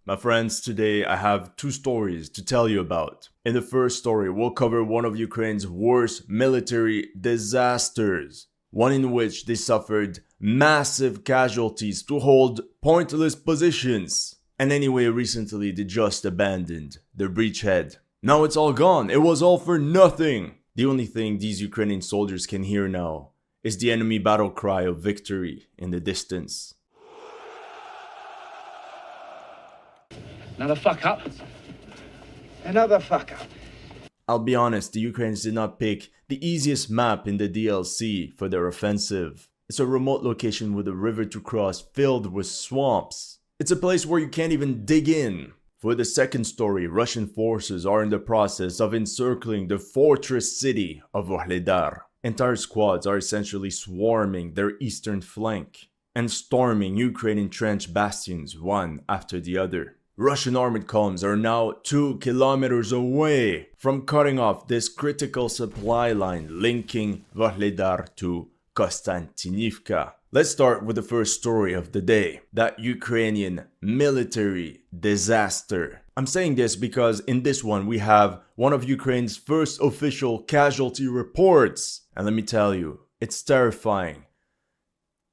My friends, today I have two stories to tell you about. In the first story, we'll cover one of Ukraine's worst military disasters, one in which they suffered massive casualties to hold pointless positions. And anyway, recently they just abandoned their bridgehead. Now it's all gone. It was all for nothing. The only thing these Ukrainian soldiers can hear now is the enemy battle cry of victory in the distance. Another fuck up. Another fuck up. I'll be honest, the Ukrainians did not pick the easiest map in the DLC for their offensive. It's a remote location with a river to cross filled with swamps. It's a place where you can't even dig in. For the second story, Russian forces are in the process of encircling the fortress city of Vuhledar. Entire squads are essentially swarming their eastern flank and storming Ukrainian trench bastions one after the other. Russian armored columns are now 2 kilometers away from cutting off this critical supply line linking Vuhledar to Konstantinivka. Let's start with the first story of the day, that Ukrainian military disaster. I'm saying this because in this one we have one of Ukraine's first official casualty reports. And let me tell you, it's terrifying.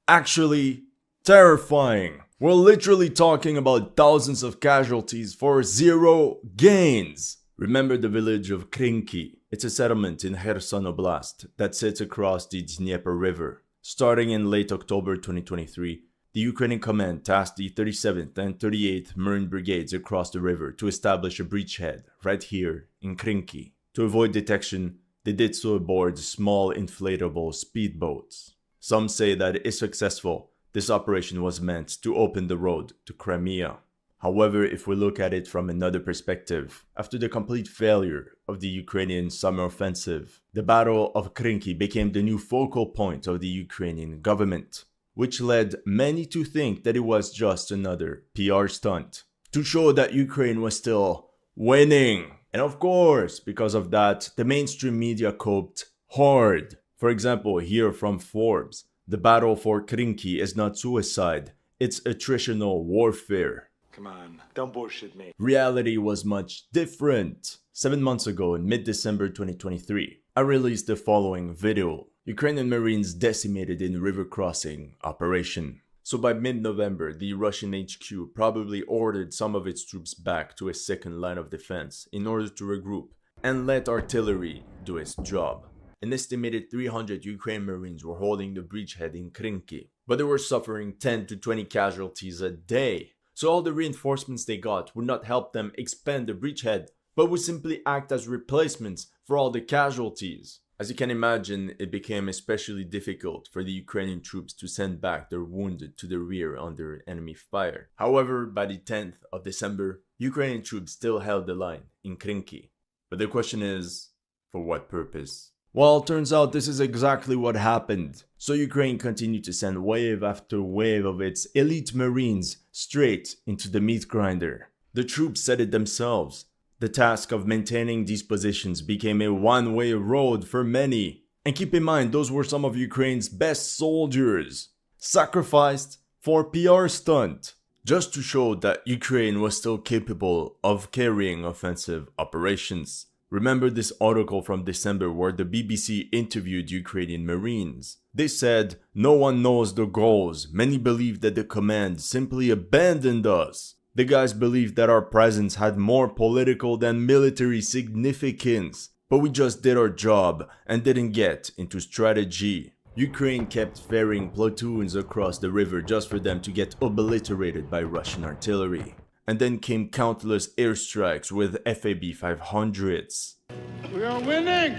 Actually, terrifying. We're literally talking about thousands of casualties for zero gains. Remember the village of Krynki? It's a settlement in Kherson Oblast that sits across the Dnieper River. Starting in late October 2023, the Ukrainian command tasked the 37th and 38th Marine Brigades across the river to establish a bridgehead right here in Krynki. To avoid detection, they did so aboard small inflatable speedboats. Some say that if successful, this operation was meant to open the road to Crimea. However, if we look at it from another perspective, after the complete failure of the Ukrainian summer offensive, the Battle of Krynki became the new focal point of the Ukrainian government, which led many to think that it was just another PR stunt to show that Ukraine was still winning. And of course, because of that, the mainstream media coped hard. For example, here from Forbes, the battle for Krynki is not suicide, it's attritional warfare. Come on, don't bullshit me. Reality was much different. 7 months ago, in mid-December 2023, I released the following video. Ukrainian Marines decimated in river crossing operation. So by mid-November, the Russian HQ probably ordered some of its troops back to a second line of defense in order to regroup and let artillery do its job. An estimated 300 Ukrainian Marines were holding the bridgehead in Krynki, but they were suffering 10 to 20 casualties a day. So all the reinforcements they got would not help them expand the bridgehead, but would simply act as replacements for all the casualties. As you can imagine, it became especially difficult for the Ukrainian troops to send back their wounded to the rear under enemy fire. However, by the 10th of December, Ukrainian troops still held the line in Krynki. But the question is, for what purpose? Well, turns out this is exactly what happened. So Ukraine continued to send wave after wave of its elite marines straight into the meat grinder. The troops said it themselves. The task of maintaining these positions became a one-way road for many. And keep in mind, those were some of Ukraine's best soldiers, sacrificed for PR stunt, just to show that Ukraine was still capable of carrying offensive operations. Remember this article from December where the BBC interviewed Ukrainian Marines. They said, "No one knows the goals. Many believe that the command simply abandoned us. The guys believed that our presence had more political than military significance. But we just did our job and didn't get into strategy." Ukraine kept ferrying platoons across the river just for them to get obliterated by Russian artillery. And then came countless airstrikes with FAB 500s. We are winning!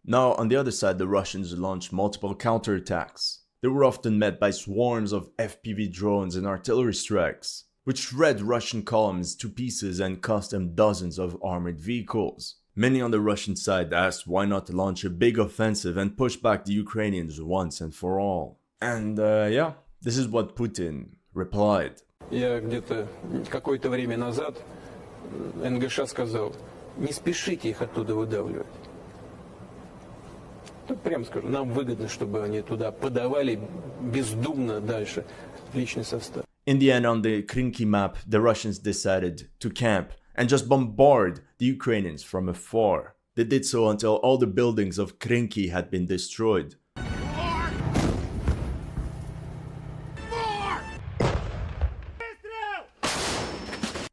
Now, on the other side, the Russians launched multiple counterattacks. They were often met by swarms of FPV drones and artillery strikes, which shred Russian columns to pieces and cost them dozens of armored vehicles. Many on the Russian side asked why not launch a big offensive and push back the Ukrainians once and for all. And yeah, this is what Putin replied. Я где-то какое-то время назад НГШ сказал, не спешите их оттуда выдавливать. Так прямо скажу, нам выгодно, чтобы они туда подавали бездумно дальше личный состав. In the end, on the Krinky map, the Russians decided to camp and just bombard the Ukrainians from afar. They did so until all the buildings of Krinky had been destroyed.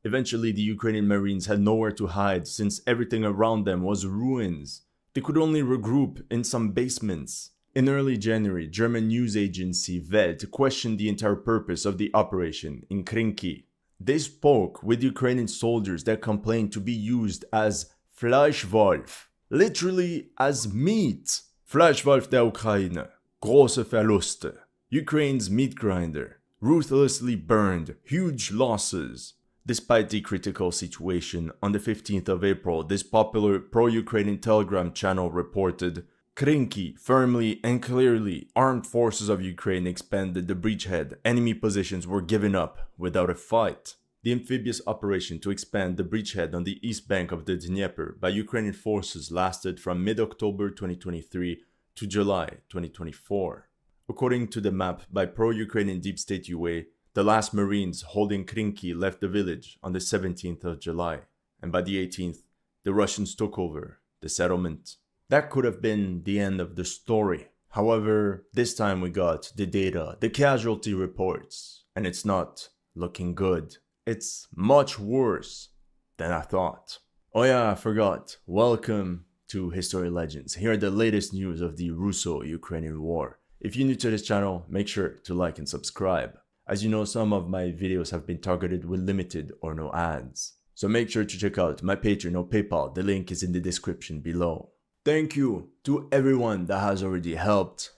Eventually, the Ukrainian Marines had nowhere to hide since everything around them was ruins. They could only regroup in some basements. In early January, German news agency Welt questioned the entire purpose of the operation in Krinky. They spoke with Ukrainian soldiers that complained to be used as Fleischwolf, literally as meat. Fleischwolf der Ukraine, große Verluste, Ukraine's meat grinder, ruthlessly burned, huge losses. Despite the critical situation, on the 15th of April, this popular pro-Ukrainian Telegram channel reported, Krinky, firmly and clearly, armed forces of Ukraine expanded the bridgehead. Enemy positions were given up without a fight. The amphibious operation to expand the bridgehead on the east bank of the Dnieper by Ukrainian forces lasted from mid-October 2023 to July 2024. According to the map by pro-Ukrainian Deep State UA, the last Marines holding Krinky left the village on the 17th of July, and by the 18th, the Russians took over the settlement. That could have been the end of the story. However, this time we got the data, the casualty reports, and it's not looking good. It's much worse than I thought. Oh yeah, I forgot. Welcome to History Legends. Here are the latest news of the Russo-Ukrainian war. If you're new to this channel, make sure to like and subscribe. As you know, some of my videos have been targeted with limited or no ads. So make sure to check out my Patreon or PayPal, the link is in the description below. Thank you to everyone that has already helped,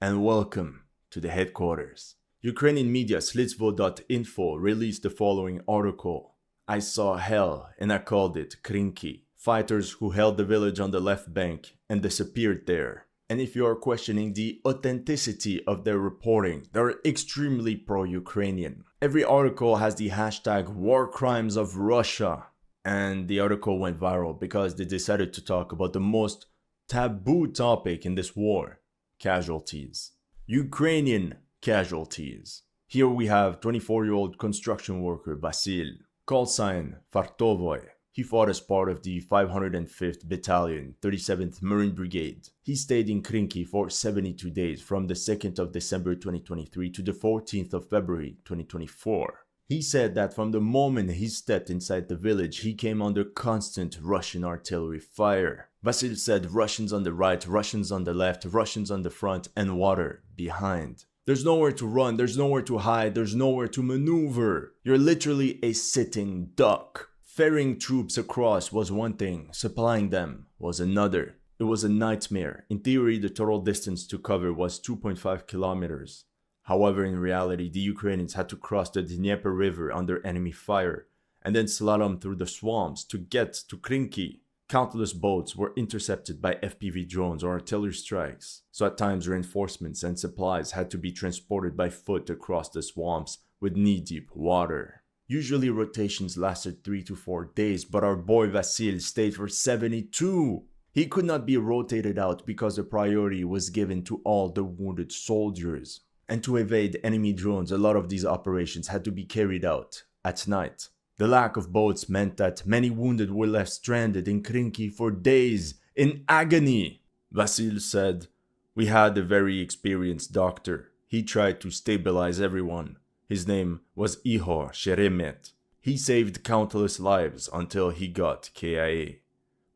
and welcome to the headquarters. Ukrainian media Slitsvo.info released the following article. I saw hell and I called it Krinky. Fighters who held the village on the left bank and disappeared there. And if you are questioning the authenticity of their reporting, they're extremely pro-Ukrainian. Every article has the hashtag war crimes of Russia. And the article went viral because they decided to talk about the most taboo topic in this war. Casualties. Ukrainian casualties. Here we have 24-year-old construction worker Vasil, call sign Fartovoy. He fought as part of the 505th Battalion, 37th Marine Brigade. He stayed in Krinky for 72 days from the 2nd of December 2023 to the 14th of February 2024. He said that from the moment he stepped inside the village, he came under constant Russian artillery fire. Vasil said Russians on the right, Russians on the left, Russians on the front, and water behind. There's nowhere to run, there's nowhere to hide, there's nowhere to maneuver. You're literally a sitting duck. Ferrying troops across was one thing, supplying them was another. It was a nightmare. In theory, the total distance to cover was 2.5 kilometers. However, in reality, the Ukrainians had to cross the Dnieper River under enemy fire, and then slalom through the swamps to get to Krinky. Countless boats were intercepted by FPV drones or artillery strikes, so at times reinforcements and supplies had to be transported by foot across the swamps with knee-deep water. Usually rotations lasted 3 to 4 days, but our boy Vasil stayed for 72. He could not be rotated out because the priority was given to all the wounded soldiers. And to evade enemy drones, a lot of these operations had to be carried out at night. The lack of boats meant that many wounded were left stranded in Krinky for days in agony. Vasil said, "We had a very experienced doctor. He tried to stabilize everyone. His name was Ihor Sheremet. He saved countless lives until he got KIA,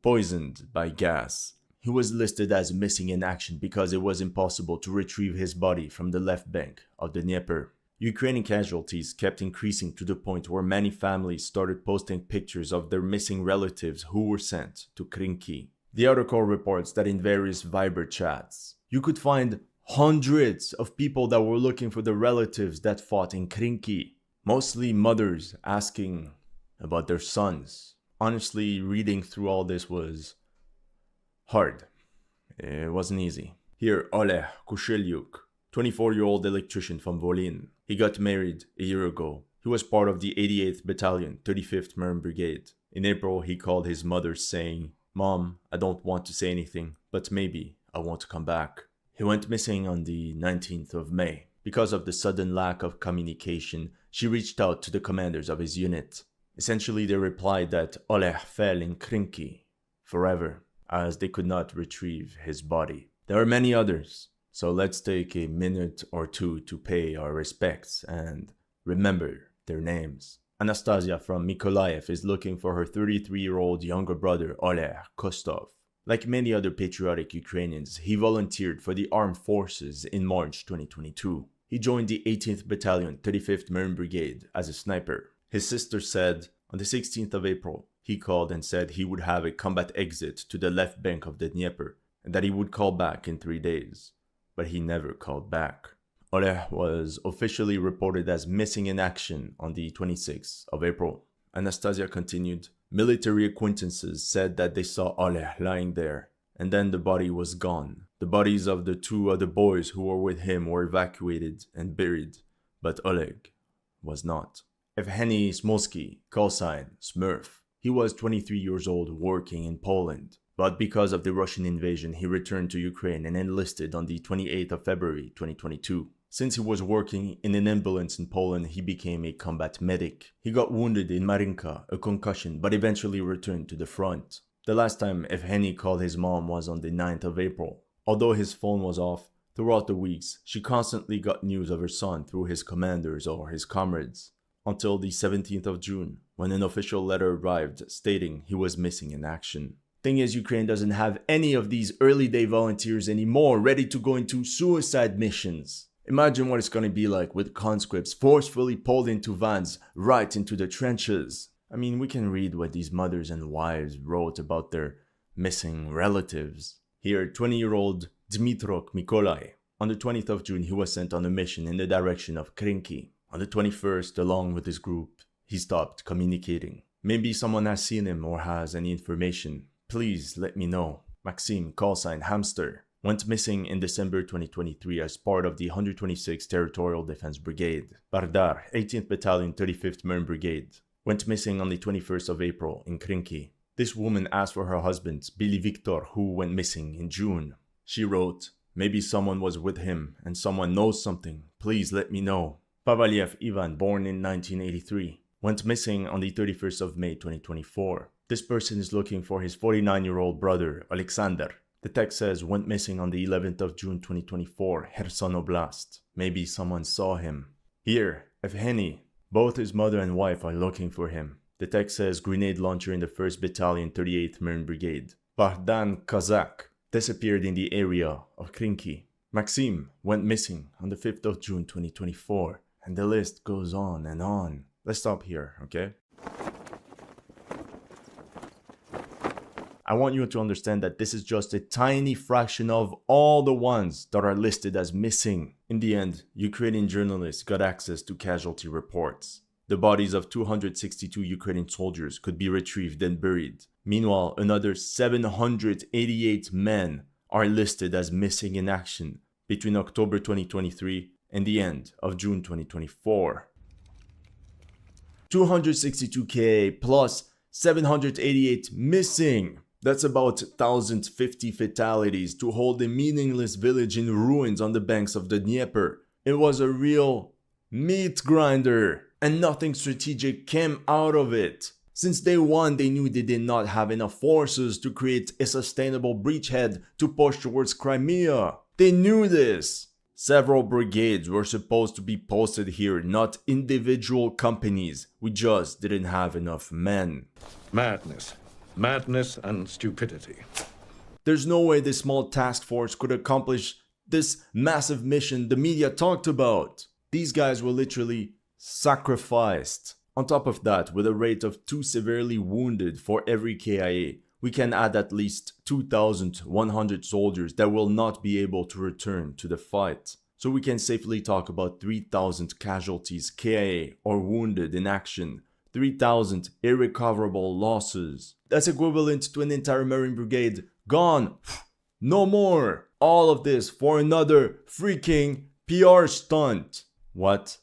poisoned by gas. He was listed as missing in action because it was impossible to retrieve his body from the left bank of the Dnieper." Ukrainian casualties kept increasing to the point where many families started posting pictures of their missing relatives who were sent to Krinky. The article reports that in various Viber chats, you could find hundreds of people that were looking for the relatives that fought in Krinky. Mostly mothers asking about their sons. Honestly, reading through all this was hard. It wasn't easy. Here, Hl Kushelyuk, 24-year-old electrician from Volyn. He got married a year ago. He was part of the 88th Battalion, 35th Marine Brigade. In April, he called his mother saying, "Mom, I don't want to say anything, but maybe I want to come back." He went missing on the 19th of May. Because of the sudden lack of communication, she reached out to the commanders of his unit. Essentially, they replied that Hl fell in Krinky forever, as they could not retrieve his body. There are many others, so let's take a minute or two to pay our respects and remember their names. Anastasia from Mykolaiv is looking for her 33-year-old younger brother Oleg Kostov. Like many other patriotic Ukrainians, he volunteered for the armed forces in March 2022. He joined the 18th Battalion, 35th Marine Brigade as a sniper. His sister said on the 16th of April, he called and said he would have a combat exit to the left bank of the Dnieper and that he would call back in 3 days. But he never called back. Oleg was officially reported as missing in action on the 26th of April. Anastasia continued, military acquaintances said that they saw Oleg lying there, and then the body was gone. The bodies of the 2 other boys who were with him were evacuated and buried, but Oleg was not. Evgeny Smolsky, call sign Smurf. He was 23 years old working in Poland, but because of the Russian invasion, he returned to Ukraine and enlisted on the 28th of February 2022. Since he was working in an ambulance in Poland, he became a combat medic. He got wounded in Marinka, a concussion, but eventually returned to the front. The last time Evgeny called his mom was on the 9th of April. Although his phone was off, throughout the weeks, she constantly got news of her son through his commanders or his comrades. Until the 17th of June, when an official letter arrived stating he was missing in action. Thing is, Ukraine doesn't have any of these early day volunteers anymore ready to go into suicide missions. Imagine what it's going to be like with conscripts forcefully pulled into vans right into the trenches. I mean, we can read what these mothers and wives wrote about their missing relatives. Here, 20-year-old Dmytro Mykolai. On the 20th of June, he was sent on a mission in the direction of Krinky. On the 21st, along with his group, he stopped communicating. Maybe someone has seen him or has any information. Please let me know. Maxim, call sign Hamster, went missing in December 2023 as part of the 126th Territorial Defense Brigade. Bardar, 18th Battalion, 35th Marine Brigade, went missing on the 21st of April in Krinky. This woman asked for her husband, Billy Victor, who went missing in June. She wrote, maybe someone was with him and someone knows something. Please let me know. Pavaliev Ivan, born in 1983, went missing on the 31st of May 2024. This person is looking for his 49-year-old brother, Alexander. The text says went missing on the 11th of June 2024, Kherson Oblast. Maybe someone saw him. Here, Evgeny, both his mother and wife are looking for him. The text says grenade launcher in the 1st Battalion, 38th Marine Brigade. Bahdan Kazak disappeared in the area of Krinky. Maxim went missing on the 5th of June 2024. And the list goes on and on. Let's stop here, okay? I want you to understand that this is just a tiny fraction of all the ones that are listed as missing. In the end, Ukrainian journalists got access to casualty reports. The bodies of 262 Ukrainian soldiers could be retrieved and buried. Meanwhile, another 788 men are listed as missing in action between October 2023 and the end of June 2024. 262k plus 788 missing. That's about 1,050 fatalities to hold a meaningless village in ruins on the banks of the Dnieper. It was a real meat grinder, and nothing strategic came out of it. Since day one, they knew they did not have enough forces to create a sustainable breachhead to push towards Crimea. They knew this. Several brigades were supposed to be posted here, not individual companies. We just didn't have enough men. Madness. Madness and stupidity. There's no way this small task force could accomplish this massive mission the media talked about. These guys were literally sacrificed. On top of that, with a rate of 2 severely wounded for every KIA, we can add at least 2,100 soldiers that will not be able to return to the fight. So we can safely talk about 3,000 casualties KIA or wounded in action, 3,000 irrecoverable losses. That's equivalent to an entire Marine Brigade gone. No more. All of this for another freaking PR stunt. What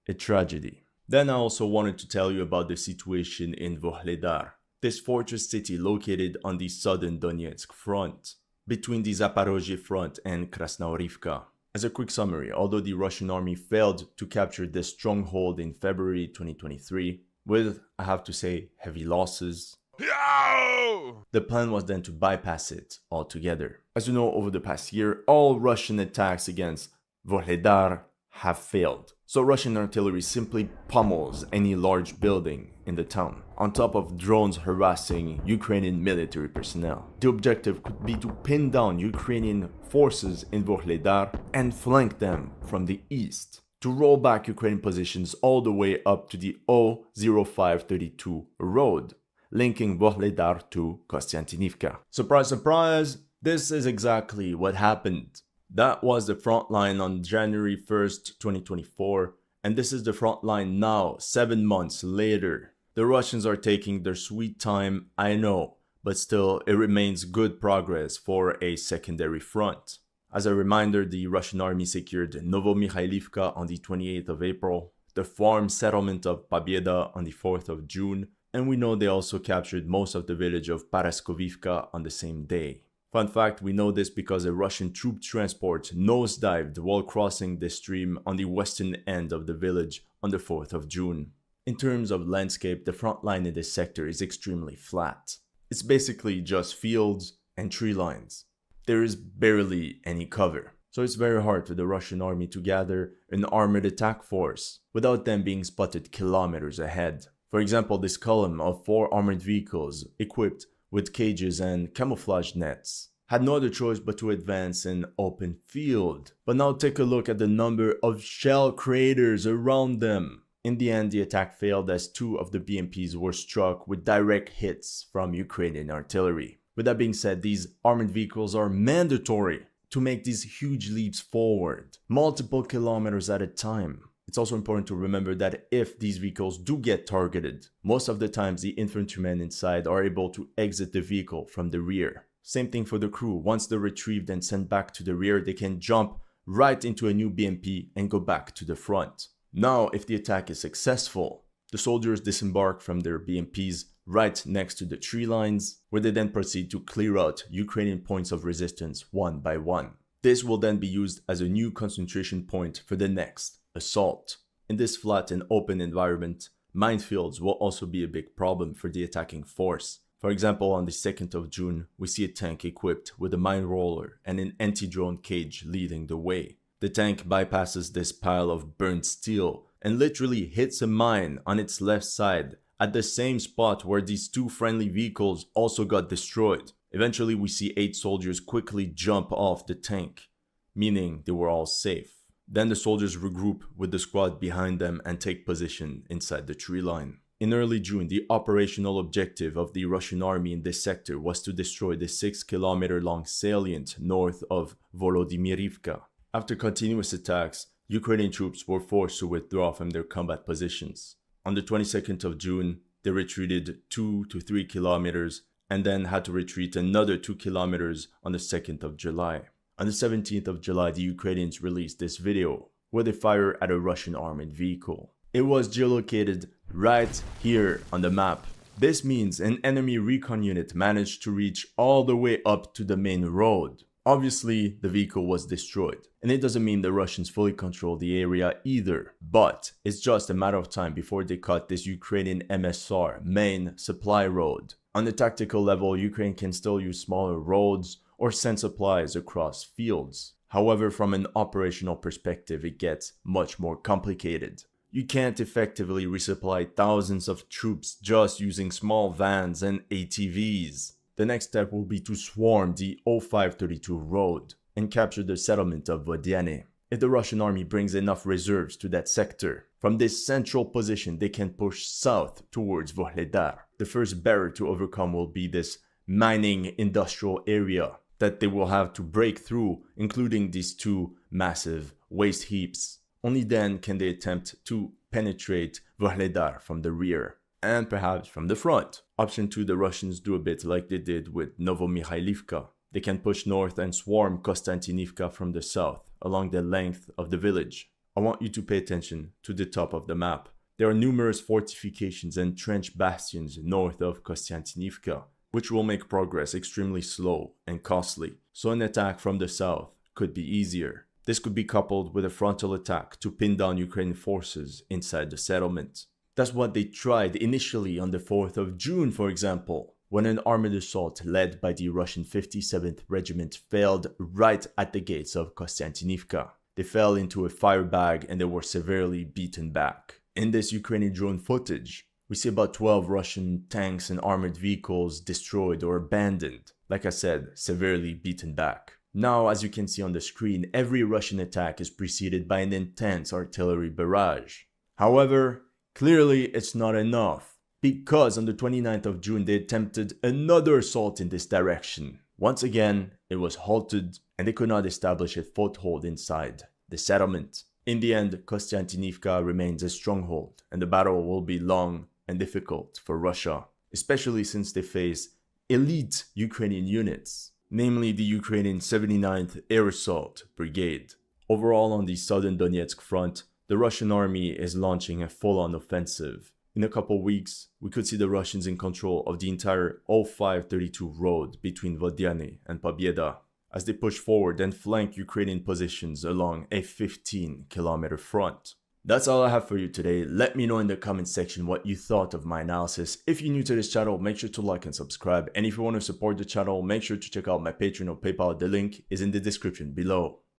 a tragedy. Then I also wanted to tell you about the situation in Vuhledar, this fortress city located on the southern Donetsk front, between the Zaporozhye front and Krasnohorivka. As a quick summary, although the Russian army failed to capture this stronghold in February 2023, with, I have to say, heavy losses, the plan was then to bypass it altogether. As you know, over the past year, all Russian attacks against Vuhledar have failed. So Russian artillery simply pummels any large building in the town, on top of drones harassing Ukrainian military personnel. The objective could be to pin down Ukrainian forces in Vuhledar and flank them from the east, to roll back Ukrainian positions all the way up to the O0532 road, linking Vuhledar to Kostiantynivka. Surprise, surprise, this is exactly what happened. That was the front line on January 1st, 2024, and this is the front line now, 7 months later. The Russians are taking their sweet time, I know, but still it remains good progress for a secondary front. As a reminder, the Russian army secured Novomikhailivka on the 28th of April, the farm settlement of Pobieda on the 4th of June, and we know they also captured most of the village of Paraskovivka on the same day. Fun fact, we know this because a Russian troop transport nosedived while crossing the stream on the western end of the village on the 4th of June. In terms of landscape, the front line in this sector is extremely flat. It's basically just fields and tree lines. There is barely any cover, so it's very hard for the Russian army to gather an armored attack force without them being spotted kilometers ahead. For example, this column of 4 armored vehicles equipped with cages and camouflage nets had no other choice but to advance in open field. But now take a look at the number of shell craters around them. In the end, the attack failed as 2 of the BMPs were struck with direct hits from Ukrainian artillery. With that being said, these armored vehicles are mandatory to make these huge leaps forward, multiple kilometers at a time. It's also important to remember that if these vehicles do get targeted, most of the times the infantrymen inside are able to exit the vehicle from the rear. Same thing for the crew. Once they're retrieved and sent back to the rear, they can jump right into a new BMP and go back to the front. Now, if the attack is successful, the soldiers disembark from their BMPs right next to the tree lines, where they then proceed to clear out Ukrainian points of resistance one by one. This will then be used as a new concentration point for the next assault. In this flat and open environment, minefields will also be a big problem for the attacking force. For example, on the 2nd of June, we see a tank equipped with a mine roller and an anti-drone cage leading the way. The tank bypasses this pile of burnt steel and literally hits a mine on its left side at the same spot where these 2 friendly vehicles also got destroyed. Eventually, we see 8 soldiers quickly jump off the tank, meaning they were all safe. Then the soldiers regroup with the squad behind them and take position inside the tree line. In early June, the operational objective of the Russian army in this sector was to destroy the 6-kilometer-long salient north of Volodymyrivka. After continuous attacks, Ukrainian troops were forced to withdraw from their combat positions. On the 22nd of June, they retreated 2 to 3 kilometers and then had to retreat another 2 kilometers on the 2nd of July. On the 17th of July, the Ukrainians released this video where they fire at a Russian armored vehicle. It was geolocated right here on the map. This means an enemy recon unit managed to reach all the way up to the main road. Obviously, the vehicle was destroyed, and it doesn't mean the Russians fully control the area either, but it's just a matter of time before they cut this Ukrainian MSR main supply road. On the tactical level, Ukraine can still use smaller roads or send supplies across fields. However, from an operational perspective, it gets much more complicated. You can't effectively resupply thousands of troops just using small vans and ATVs. The next step will be to swarm the O532 road and capture the settlement of Vodyane. If the Russian army brings enough reserves to that sector, from this central position they can push south towards Vuhledar. The first barrier to overcome will be this mining industrial area that they will have to break through, including these 2 massive waste heaps. Only then can they attempt to penetrate Vuhledar from the rear, and perhaps from the front. Option 2, the Russians do a bit like they did with Novomikhailivka. They can push north and swarm Kostiantynivka from the south, along the length of the village. I want you to pay attention to the top of the map. There are numerous fortifications and trench bastions north of Kostiantynivka, which will make progress extremely slow and costly, so an attack from the south could be easier. This could be coupled with a frontal attack to pin down Ukrainian forces inside the settlement. That's what they tried initially on the 4th of June, for example, when an armored assault led by the Russian 57th Regiment failed right at the gates of Kostiantynivka. They fell into a firebag and they were severely beaten back. In this Ukrainian drone footage, we see about 12 Russian tanks and armored vehicles destroyed or abandoned. Like I said, severely beaten back. Now, as you can see on the screen, every Russian attack is preceded by an intense artillery barrage. However, clearly it's not enough, because on the 29th of June they attempted another assault in this direction. Once again, it was halted and they could not establish a foothold inside the settlement. In the end, Kostiantynivka remains a stronghold and the battle will be long and difficult for Russia, especially since they face elite Ukrainian units, namely the Ukrainian 79th Air Assault Brigade. Overall, on the southern Donetsk front, the Russian army is launching a full-on offensive. In a couple weeks, we could see the Russians in control of the entire O532 road between Vodyane and Pobieda, as they push forward and flank Ukrainian positions along a 15-kilometer front. That's all I have for you today. Let me know in the comment section what you thought of my analysis. If you're new to this channel, make sure to like and subscribe. And if you want to support the channel, make sure to check out my Patreon or PayPal. The link is in the description below.